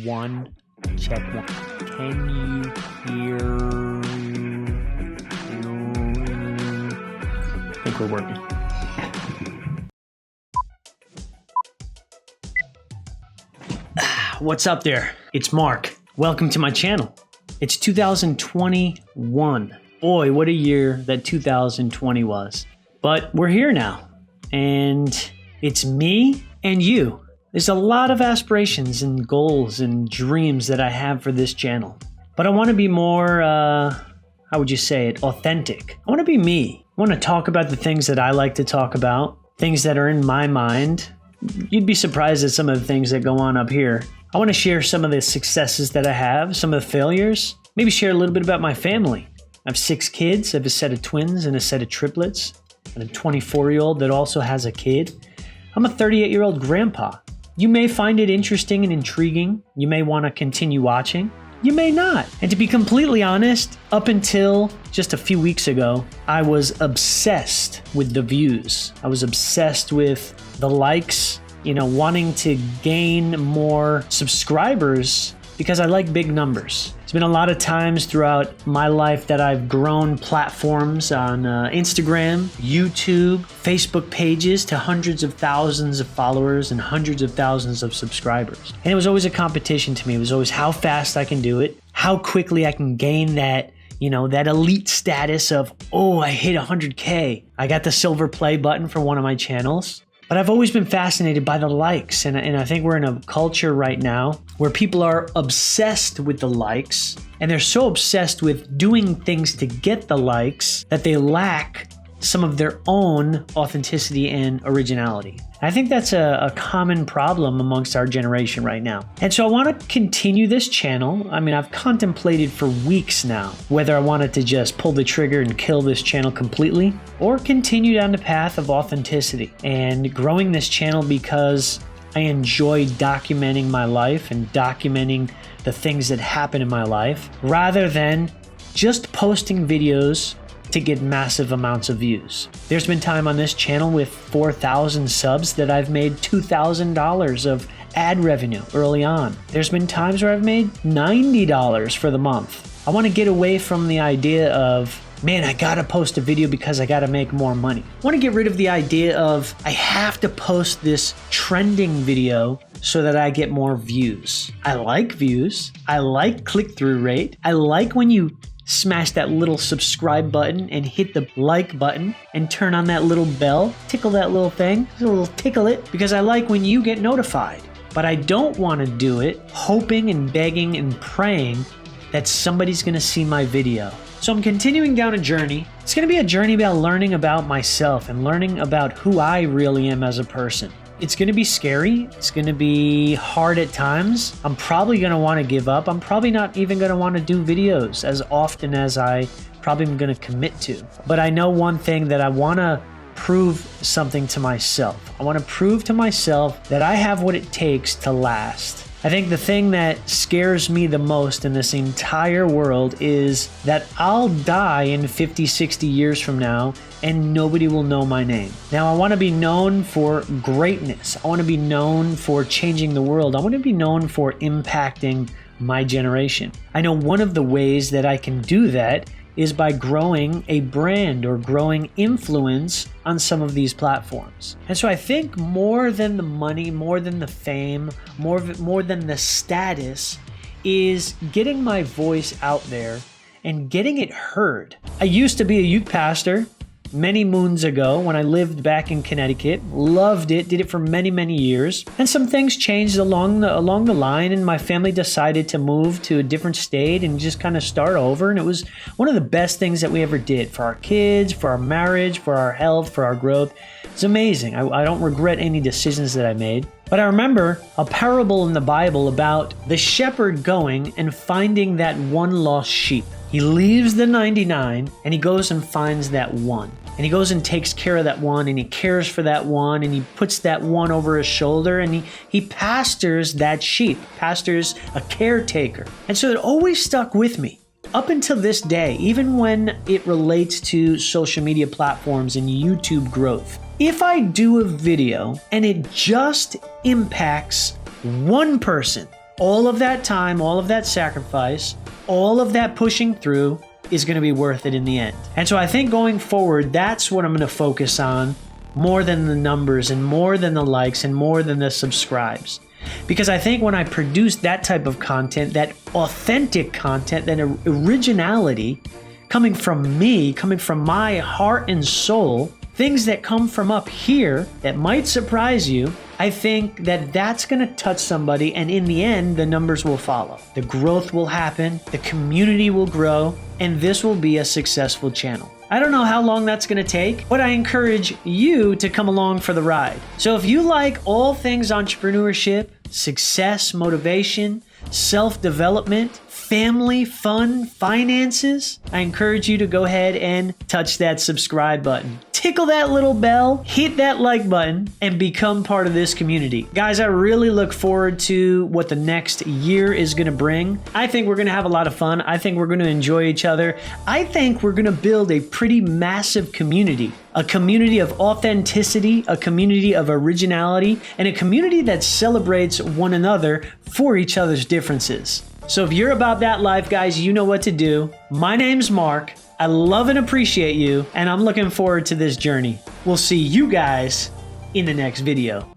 One, check one. Can you hear? I think we're working. What's up there? It's Mark. Welcome to my channel. It's 2021. Boy, what a year that 2020 was. But we're here now. And it's me and you. There's a lot of aspirations and goals and dreams that I have for this channel. But I want to be more, how would you say it, authentic. I want to be me. I want to talk about the things that I like to talk about, things that are in my mind. You'd be surprised at some of the things that go on up here. I want to share some of the successes that I have, some of the failures, maybe share a little bit about my family. I have 6 kids. I have a set of twins and a set of triplets, and a 24-year-old that also has a kid. I'm a 38-year-old grandpa. You may find it interesting and intriguing. You may want to continue watching. You may not. And to be completely honest, up until just a few weeks ago, I was obsessed with the views. I was obsessed with the likes, wanting to gain more subscribers because I like big numbers. There's been a lot of times throughout my life that I've grown platforms on Instagram, YouTube, Facebook pages to hundreds of thousands of followers and hundreds of thousands of subscribers. And it was always a competition to me. It was always how fast I can do it, how quickly I can gain that, that elite status of, I hit 100K. I got the silver play button for one of my channels. But I've always been fascinated by the likes, and I think we're in a culture right now where people are obsessed with the likes, and they're so obsessed with doing things to get the likes that they lack some of their own authenticity and originality. I think that's a common problem amongst our generation right now. And so I want to continue this channel. I've contemplated for weeks now whether I wanted to just pull the trigger and kill this channel completely or continue down the path of authenticity and growing this channel because I enjoy documenting my life and documenting the things that happen in my life rather than just posting videos to get massive amounts of views. There's been time on this channel with 4,000 subs that I've made $2,000 of ad revenue early on. There's been times where I've made $90 for the month. I want to get away from the idea of, man, I gotta post a video because I gotta make more money. I want to get rid of the idea of, I have to post this trending video so that I get more views. I like views. I like click-through rate. I like when you smash that little subscribe button and hit the like button and turn on that little bell, tickle that little thing, a little tickle it, because I like when you get notified. But I don't want to do it hoping and begging and praying that somebody's going to see my video. So I'm continuing down a journey. It's going to be a journey about learning about myself and learning about who I really am as a person. It's going to be scary. It's going to be hard at times. I'm probably going to want to give up. I'm probably not even going to want to do videos as often as I probably am going to commit to. But I know one thing, that I want to prove something to myself. I want to prove to myself that I have what it takes to last. I think the thing that scares me the most in this entire world is that I'll die in 50, 60 years from now and nobody will know my name. Now, I want to be known for greatness. I want to be known for changing the world. I want to be known for impacting my generation. I know one of the ways that I can do that is by growing a brand or growing influence on some of these platforms. And so I think more than the money, more than the fame, more than the status is getting my voice out there and getting it heard. I used to be a youth pastor many moons ago when I lived back in Connecticut. Loved it, did it for many, many years. And some things changed along the line, and my family decided to move to a different state and just kind of start over. And it was one of the best things that we ever did for our kids, for our marriage, for our health, for our growth. It's amazing. I don't regret any decisions that I made. But I remember a parable in the Bible about the shepherd going and finding that one lost sheep. He leaves the 99 and he goes and finds that one. And he goes and takes care of that one, and he cares for that one, and he puts that one over his shoulder, and he pastors that sheep, pastors a caretaker. And so it always stuck with me. Up until this day, even when it relates to social media platforms and YouTube growth, if I do a video and it just impacts one person, all of that time, all of that sacrifice, all of that pushing through is going to be worth it in the end. And so I think going forward, that's what I'm going to focus on more than the numbers and more than the likes and more than the subscribes. Because I think when I produce that type of content, that authentic content, that originality coming from me, coming from my heart and soul, things that come from up here that might surprise you, I think that that's going to touch somebody, and in the end, the numbers will follow. The growth will happen, the community will grow, and this will be a successful channel. I don't know how long that's going to take, but I encourage you to come along for the ride. So if you like all things entrepreneurship, success, motivation, self-development, family, fun, finances, I encourage you to go ahead and touch that subscribe button. Tickle that little bell, hit that like button, and become part of this community. Guys, I really look forward to what the next year is going to bring. I think we're going to have a lot of fun. I think we're going to enjoy each other. I think we're going to build a pretty massive community. A community of authenticity, a community of originality, and a community that celebrates one another for each other's differences. So if you're about that life, guys, you know what to do. My name's Mark. I love and appreciate you, and I'm looking forward to this journey. We'll see you guys in the next video.